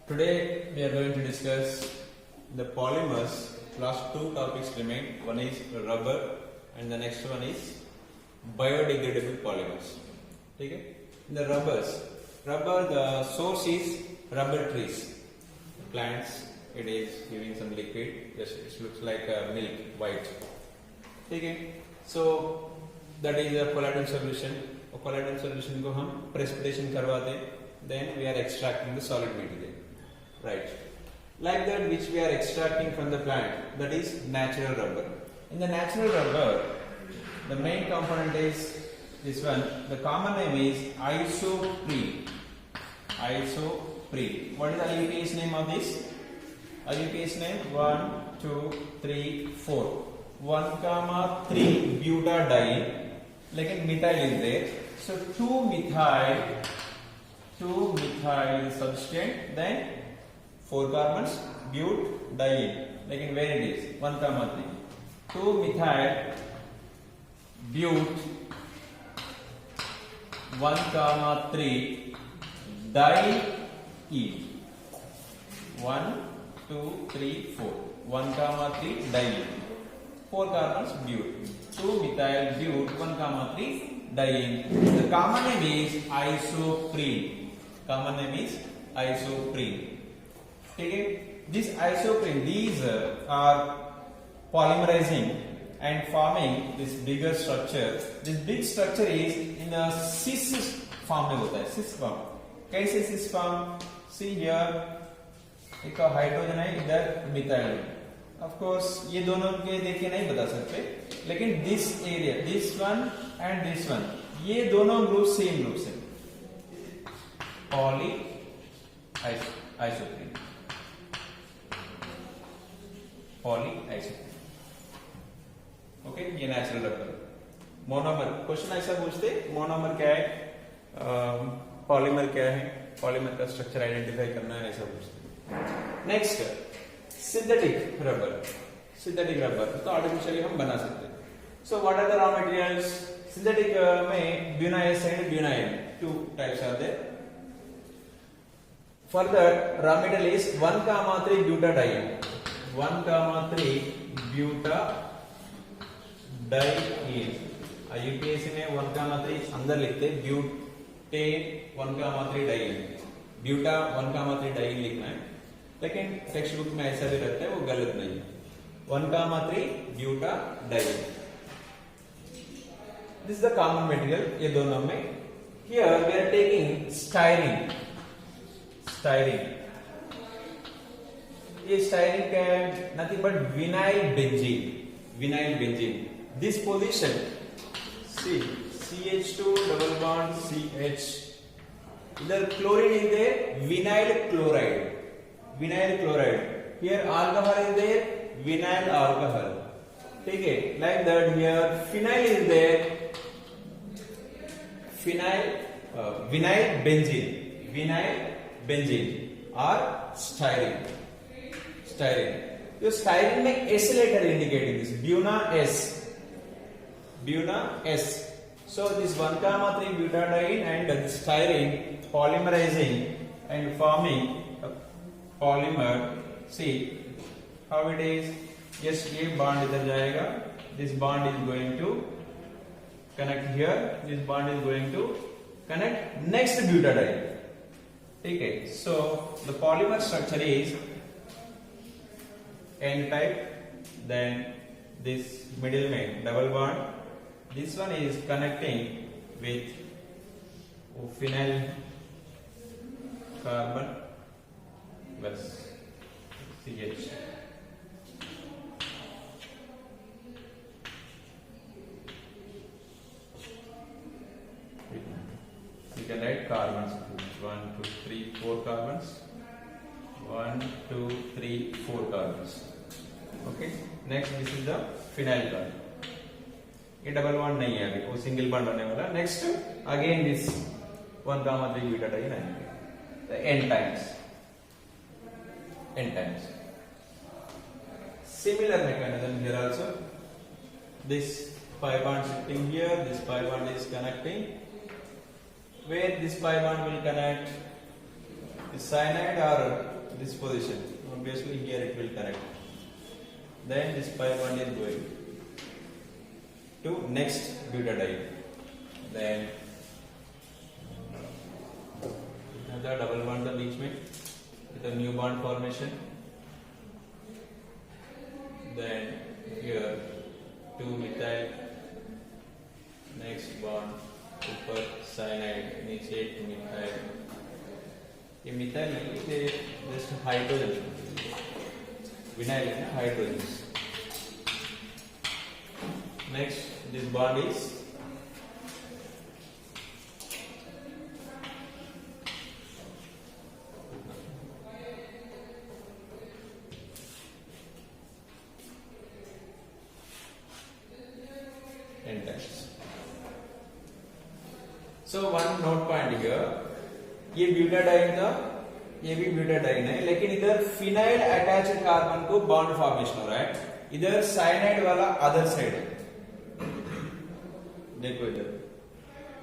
Today we are going to discuss the polymers. Last two topics remain. One is rubber and the next one is biodegradable polymers. Okay? In the rubber, the source is rubber trees. Plants, it is giving some liquid. Just it looks like milk, white. Okay? So that is a colloidal solution. A colloidal solution को हम precipitation करवाते, then we are extracting the solid material. Right. Like that which we are extracting from the plant, that is natural rubber. In the natural rubber, the main component is this one. The common name is isoprene. Isoprene. What is the IUPAC name of this? IUPAC name 1, 2, 3, 4. 1, 3 butadiene. Like in methyl is there. So 2 methyl substrate, then 4 carbons, butadiene. Like in where it is 1, 3. 2 methyl but 1, 3 diene. 1, 2, 3, 4. 1, 3 diene. 4 carbons but. 2 methyl but 1, 3 diene. The common name is isoprene. Common name is isoprene. Okay? This isoprene, these are polymerizing and forming this bigger structure. This big structure is in a cis form में होता है. Cis form. कैसे cis form? See here, एक hydrogen है, इधर methyl. Of course, ये दोनों के देख के नहीं बता सकते, लेकिन this area, this one and this one, ये दोनों ग्रुप सेम ग्रुप से poly isoprene. Poly isoprene. Okay, ये नेचुरल रबर. मोनोमर, क्वेश्चन ऐसा पूछते, मोनोमर क्या है, पॉलीमर क्या है, पॉलीमर का स्ट्रक्चर आइडेंटिफाई करना है, ऐसा पूछते. Next, synthetic rubber. Synthetic rubber तो आर्टिफिशियली हम बना सकते हैं. So what are the raw materials? Synthetic में buna S and buna N, 2 types are there. Further, raw material is 1, 3 butadiene. 1, 3 butadiene. IUPAC में 1, 3 अंदर लिखते, butane 1, 3 diene. Buta 1, 3 diene लिखना है, लेकिन टेक्स्ट बुक में ऐसा भी रहता है, वो गलत नहीं है. 1, 3 butadiene. This is the common material ये दोनों में. Here we are taking styrene. Styrene. ये स्टायरीन क्या है? Nothing but vinyl benzene. Vinyl benzene. This position, see CH2 double bond CH. इधर chlorine is there, vinyl chloride. Vinyl chloride. Here alcohol is there, vinyl alcohol. ठीक है. Like that here phenyl is there, phenyl vinyl benzene. Vinyl benzene और styrene. Styrene. तो styrene में S letter indicating this, Buna S. Buna S. So this 1, 3 butadiene and the styrene polymerizing and forming a polymer. See how it is. Yes, ये bond इधर जाएगा. This bond is going to connect here. This bond is going to connect next butadiene. Okay, so the polymer structure is N type, then this middle main double bond. This one is connecting with phenyl carbon plus CH. You can write carbons. 1, 2, 3, 4 carbons. 1, 2, 3, 4 carbons. Okay. Next, this is the phenyl carbon. ये double bond नहीं है अभी, वो single bond होने वाला. Next, again this 1, 3 butadiene आएंगे. The n times. N times. Similar mechanism here also. This pi bond sitting here. This pi bond is connecting. Where this pi bond will connect? is cyanide or this position? Obviously here it will connect. Then this pi bond is going to next butadiene. Then another double bond the बीच में with a new bond formation. Then here 2 methyl, next bond ऊपर cyanide, नीचे methyl. ये methyl नहीं, ये just hydrogen, vinyl है ना, hydrogen. Next this bond is intense. So one note point here. ये butadiene का, ये भी ब्यूटाडाइन है, लेकिन इधर फिनाइल अटैच्ड कार्बन को बॉन्ड फॉर्मेशन हो रहा है. इधर साइनाइड वाला अदर साइड है. देखो इधर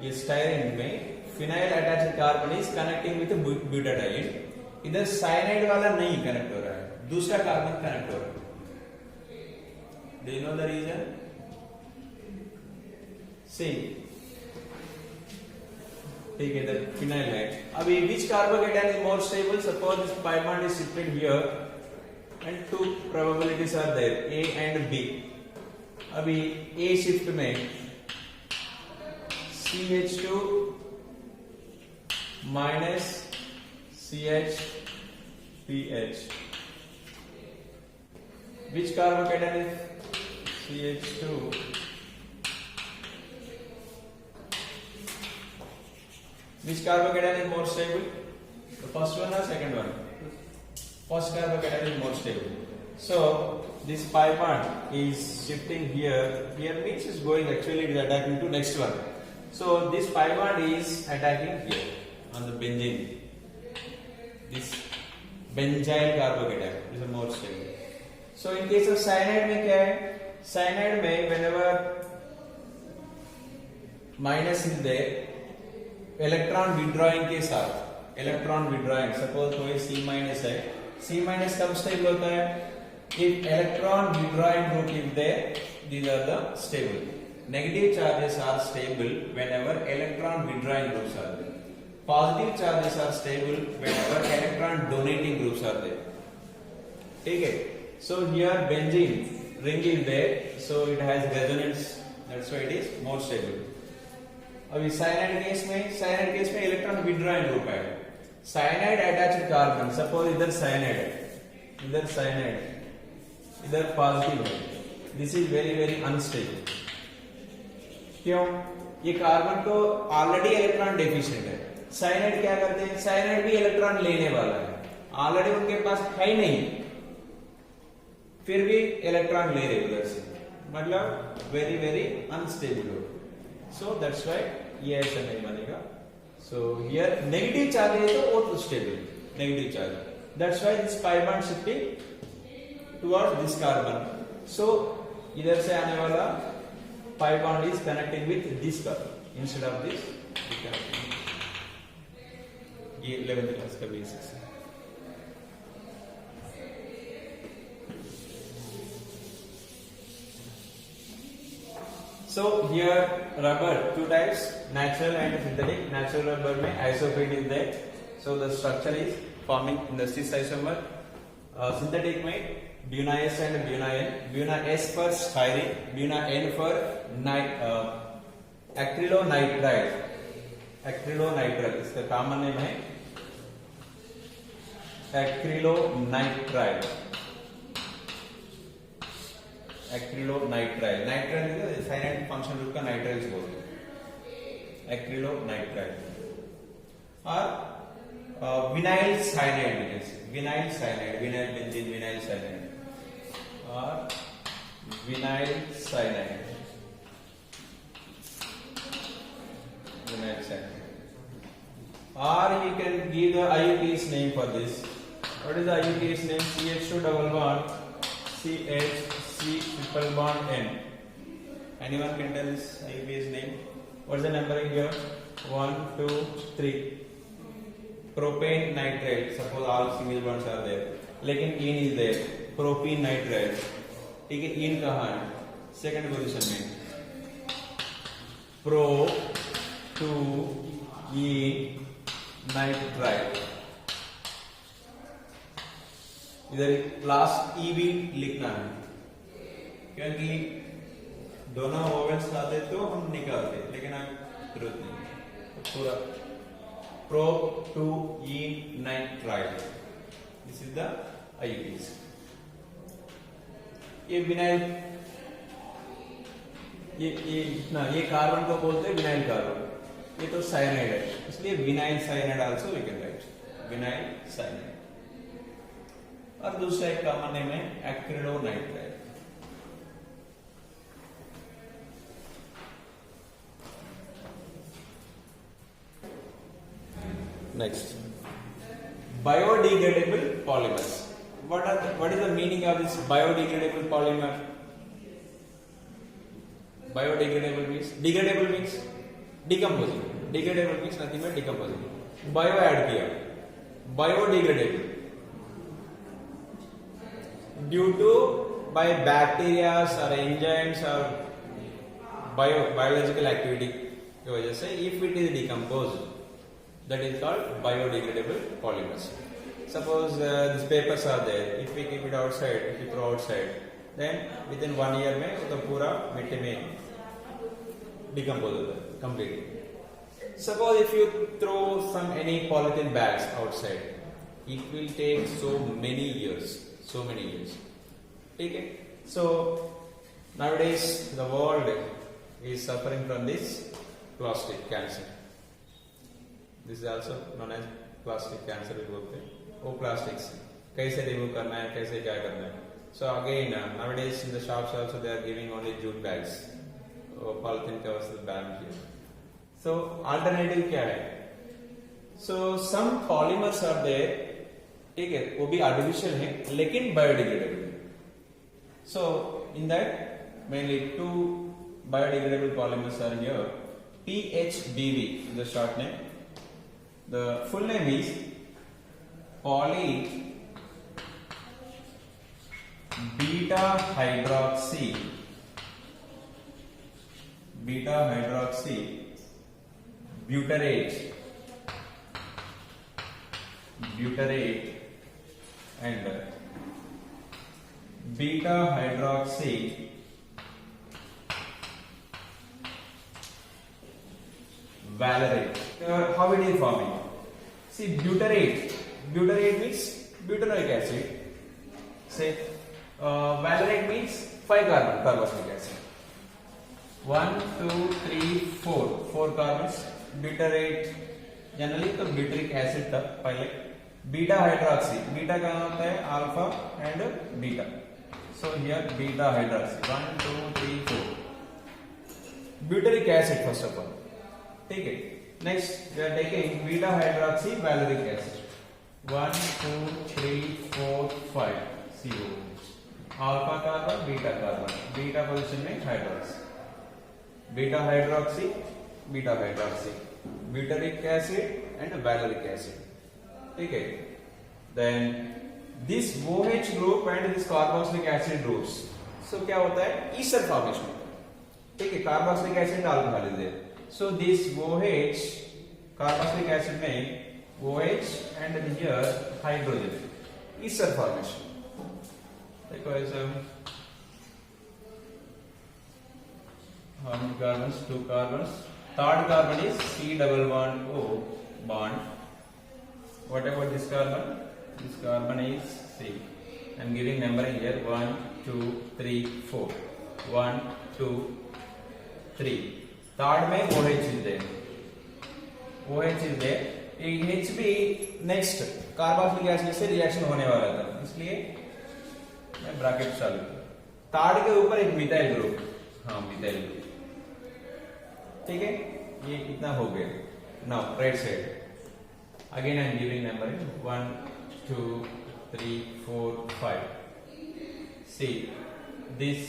ये स्टाइरिन में phenyl attached carbon is connecting with butadiene. इधर साइनाइड वाला नहीं कनेक्ट हो रहा है, दूसरा कार्बन कनेक्ट हो रहा है. Do you know the reason? See ठीक है, इधर फिनाइल है. अभी which carbocation is more stable? Suppose this pi bond is shifted here and two probabilities are there, A and B. अभी A shift में CH2 minus CH which carbocation is CH2? Which carbocation is more stable? The first one or second one? First carbocation is more stable. So this pi bond is shifting here. Here means it's going, actually it is attacking to next one. So this pi bond is attacking here on the benzene. This benzyl carbocation is a more stable. So in case of cyanide में क्या है? Cyanide में whenever minus is there, electron withdrawing के साथ, electron withdrawing, suppose कोई C minus है, C minus कब stable होता है? If electron withdrawing group is there, these are the stable. Negative charges are stable whenever electron withdrawing groups are there. Positive charges are stable whenever electron donating groups are there. ठीक है. So here benzene ring is there, so it has resonance, that's why it is more stable. अभी cyanide case में electron withdrawing group है. Cyanide attached carbon, suppose इधर cyanide है, इधर positive है. This is very very unstable. क्यों? ये carbon तो ऑलरेडी इलेक्ट्रॉन डेफिशिएंट है. साइनाइड क्या करते हैं? साइनाइड भी इलेक्ट्रॉन लेने वाला है, ऑलरेडी उनके पास है नहीं, फिर भी इलेक्ट्रॉन ले रहे उधर से, मतलब वेरी वेरी अनस्टेबल हो. So that's why ये ऐसा नहीं बनेगा. So here negative charge है तो वो तो stable, negative charge. That's why this pi bond shifting towards this carbon. So इधर से आने वाला pi bond is connecting with this carbon instead of this. ये 11th क्लास का बेसिक्स है. So here rubber two types, natural and synthetic. Natural rubber में isoprene is there, so the structure is forming in the cis isomer. Synthetic में buna-S and buna-N. Buna-S for styrene, buna-N for acrylonitrile. Acrylonitrile इसका common name है acrylonitrile. Acrylonitrile, nitrile cyanide function group का nitrile बोलते हैं, acrylonitrile. और vinyl cyanide, vinyl cyanide, vinyl benzene, vinyl cyanide और vinyl cyanide, vinyl cyanide. Or you can give the IUPAC's name for this. What is the IUPAC's name? CH2 double bond CH C triple bond N. Anyone can tell this IUPAC's name? What's the numbering here? 1, 2, 3. propane nitrate, suppose all single bonds are there, लेकिन इन is there, propene nitride, ठीक है, इन कहाँ है, second position में, pro two ene nitride, इधर last ई भी लिखना है, क्योंकि दोनों वोवेल्स आते तो हम निकालते, लेकिन अब जरूरत नहीं, तो पूरा pro two ene nitride, this is the IUPAC. ये विनाइल, ये कार्बन को बोलते हैं विनाइल कार्बन, ये तो साइनाइड है, इसलिए vinyl cyanide also we can write, vinyl cyanide. और दूसरा एक कॉमन नेम है acrylonitride. Next, biodegradable polymers. What is the meaning of this biodegradable polymer? Biodegradable means, degradable means decomposing, degradable means nothing but decomposing. Bio add किया, biodegradable due to by bacteria or enzymes or biological activity की वजह से, if it is decomposed, that is called biodegradable polymers. Suppose these papers are there, if we keep it outside, if we throw outside, then within 1 year में तो पूरा मिट्टी में decompose होता है completely. Suppose if you throw some any polythene bags outside, it will take so many years. ठीक है? So nowadays the world is suffering from this plastic cancer. This is also known as plastic cancer भी बोलते हैं. वो plastics कैसे remove करना है, कैसे क्या करना है. So again nowadays in the shops also they are giving only jute bags, polythene covers the bag here. So alternative क्या है? So some polymers are there, ठीक है, वो भी artificial है लेकिन biodegradable. So in that mainly two biodegradable polymers are here. PHBV is the short name. The full name is poly beta hydroxy butyrate and beta hydroxy valerate. How it is forming? See, butyrate means butanoic acid. Say valerate means 5 carbon carboxylic acid. 1 2 3 4 carbons. Butyrate generally तो butyric acid था पहले. Beta hydroxy, beta का होता है alpha and beta. So here beta hydroxy 1 2 3 4 butyric acid first of all. ठीक है. Next we are taking beta hydroxy valeric acid 1 2 3 4 5 0 alpha carbon beta carbon, beta position में hydroxy, beta hydroxy beta hydroxy, butyric acid and valeric acid. ठीक है. Then this OH group and this carboxylic acid groups, so क्या होता है, ester formation होता है. ठीक है. Carboxylic acid alcohol is there. So this OH carboxylic acid में OH and here hydrogen ester formation. Because how many carbons? 2 carbons. Third carbon is C double bond O bond. What about this carbon? This carbon is C. I am giving numbering here 1 2 3 4 1 2 3. Third में OH is there, OH is there. H भी next carboxylic acid से reaction होने वाला था, इसलिए मैं bracket चालू किया. थर्ड के ऊपर एक मिथाइल ग्रुप, हाँ मिथाइल ग्रुप. ठीक है. ये इतना हो गया. Now right side again I am giving numbering 1 2 3 4 5. See this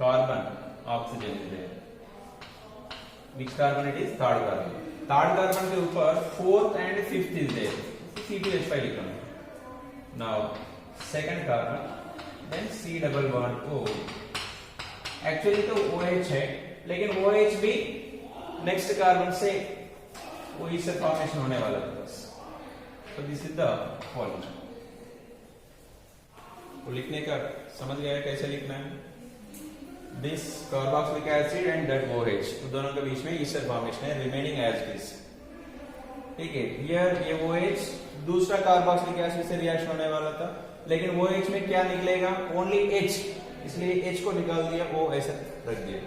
carbon oxygen is there. Which carbon it is? Third carbon. Third carbon के ऊपर fourth and fifth is there. C2H5 लिखना है। Now second carbon, then C double bond O। Actually तो OH है, लेकिन OH भी next carbon से वही से फॉर्मेशन होने वाला है बस। तो दिस इज द पॉलीमर। वो लिखने का समझ गया कैसे लिखना है? This carboxylic acid and that OH, तो दोनों के बीच में ईस्टर फॉर्मेशन है, रिमेनिंग एज दिस। ठीक है, हियर ये OH दूसरा कार्बोक्सिलिक एसिड से रिएक्शन होने वाला था, लेकिन OH में क्या निकलेगा? ओनली H, इसलिए H को निकाल दिया, O ऐसे रख दिया।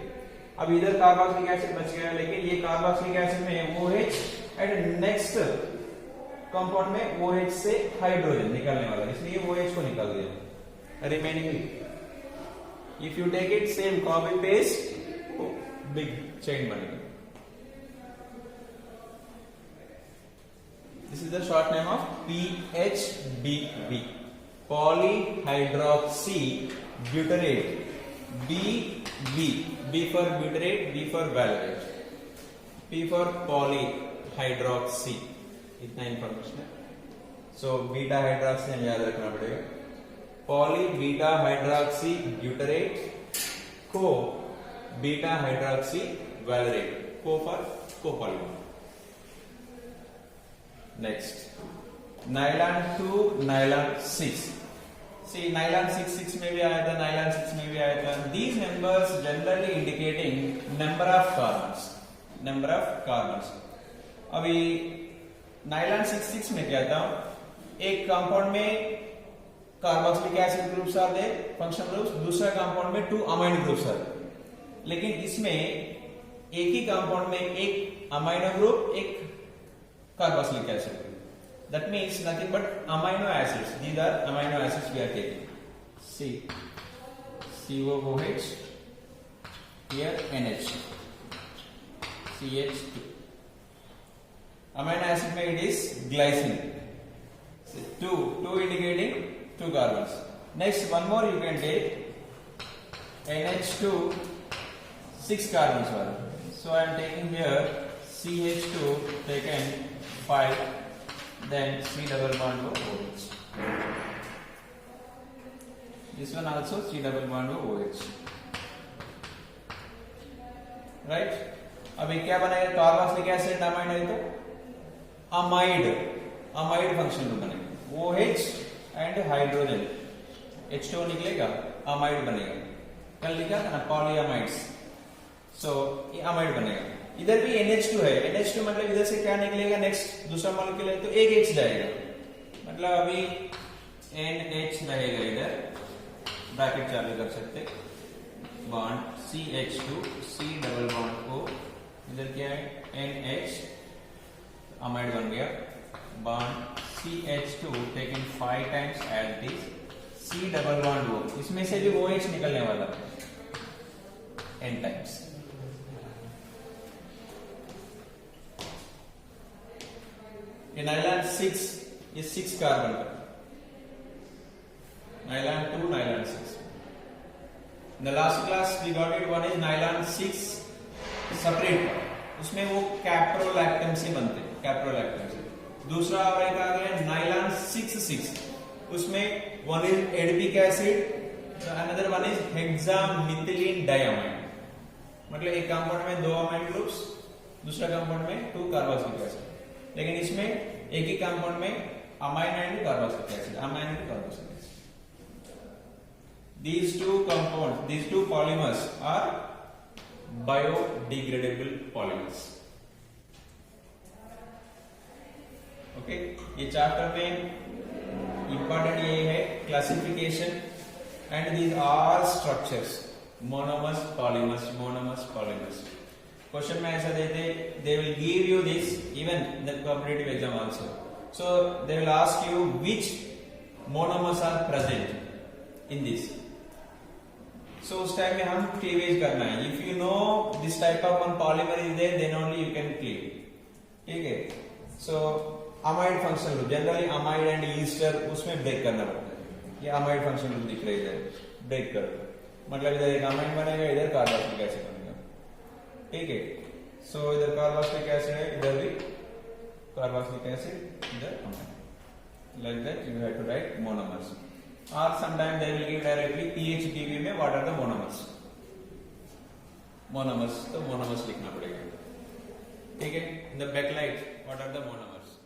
अब इधर कार्बोक्सिलिक एसिड बच गया, लेकिन ये कार्बोक्सिलिक एसिड में OH एंड नेक्स्ट कंपाउंड में OH से हाइड्रोजन निकलने वाला, इसलिए OH को निकाल दिया। Remaining if you take it same copy paste, big chain बनेगा। This is the short name of PHBB, polyhydroxy butyrate। B for butyrate, B for valerate, P for polyhydroxy। इतना information है। So beta hydroxy हमें याद रखना पड़ेगा। Poly beta hydroxy butyrate, co beta hydroxy valerate, co for copolymer. Next nylon 2 nylon 6। See nylon 6 में भी आया था, नाइलॉन 6 में भी आया था। These numbers generally indicating number of carbons. अभी नाइलॉन 6 में क्या था? एक कंपाउंड में carboxylic acid groups are there, functional groups, दूसरा कंपाउंड में 2 अमाइनो ग्रुप्स आर। लेकिन इसमें एक ही कंपाउंड में एक अमाइनो ग्रुप, एक carboxylic acid group. That means nothing but amino acids. These are amino acids we are taking. See COOH, here NH, CH2। Amino acid में it is glycine, 2 indicating 2 carbons. Next one more you can take NH2, 6 carbons one. So I am taking here CH2 taken 5, then C double bond OH. This one also C double bond OH. Right? अब क्या बनेगा? Carboxylic acid amide है तो amide function बनेगा। OH and hydrogen H2 निकलेगा, amide बनेगा। कल लिखा था ना पॉलीअमाइड्स, सो ये अमाइड बनेगा। इधर भी NH2 है, NH2 मतलब इधर से क्या निकलेगा? नेक्स्ट दूसरा मॉलिक्यूल है तो एक H जाएगा, मतलब अभी NH रहेगा। इधर ब्रैकेट चालू कर सकते, bond CH2 C double bond O, इधर क्या है? NH, अमाइड बन गया। Bond CH2 taken 5 times as this C double bond O, इसमें से भी OH निकलने वाला n times। ये नाइलॉन 6 ये 6 कार्बन का, nylon 2 nylon 6। In the last class we got it, one is nylon 6 separate, उसमें वो कैप्रोलैक्टम से बनते हैं, कैप्रोलैक्टम से। दूसरा और एक आ गया नाइलॉन 6, उसमें one is adipic acid, another one is hexamethylene diamide. मतलब एक कंपाउंड में 2 अमाइड ग्रुप्स, दूसरा कंपाउंड में 2 कार्बोक्सिलिक एसिड। लेकिन इसमें एक ही कंपाउंड में amide and carboxylic acid, amide and carboxylic acid. These two polymers are biodegradable polymers. Okay, ये चैप्टर में इंपॉर्टेंट ये है classification and these are structures, monomers polymers, monomers polymers. Question में ऐसा देते, they will give you this even in the competitive exam also. So they will ask you which monomers are present in this. So उस time में हम cleavage करना है। If you know this type of one polymer is there, then only you can cleave. ठीक है, so amide functional group, generally amide and ester, उसमें break करना पड़ता है। ये अमाइड फंक्शनल ग्रुप दिख रहा है, इधर ब्रेक करो, मतलब इधर एक अमाइड बनेगा, इधर कार्बोक्सिलिक एसिड बनेगा। ठीक है, सो इधर कार्बोक्सिलिक एसिड है, इधर भी कार्बोक्सिलिक एसिड, इधर amide. like that you have to write monomers, or sometimes they will give directly PHDB में what are the monomers. Monomers तो मोनोमर्स लिखना पड़ेगा. ठीक है. In the backlight what are the monomers?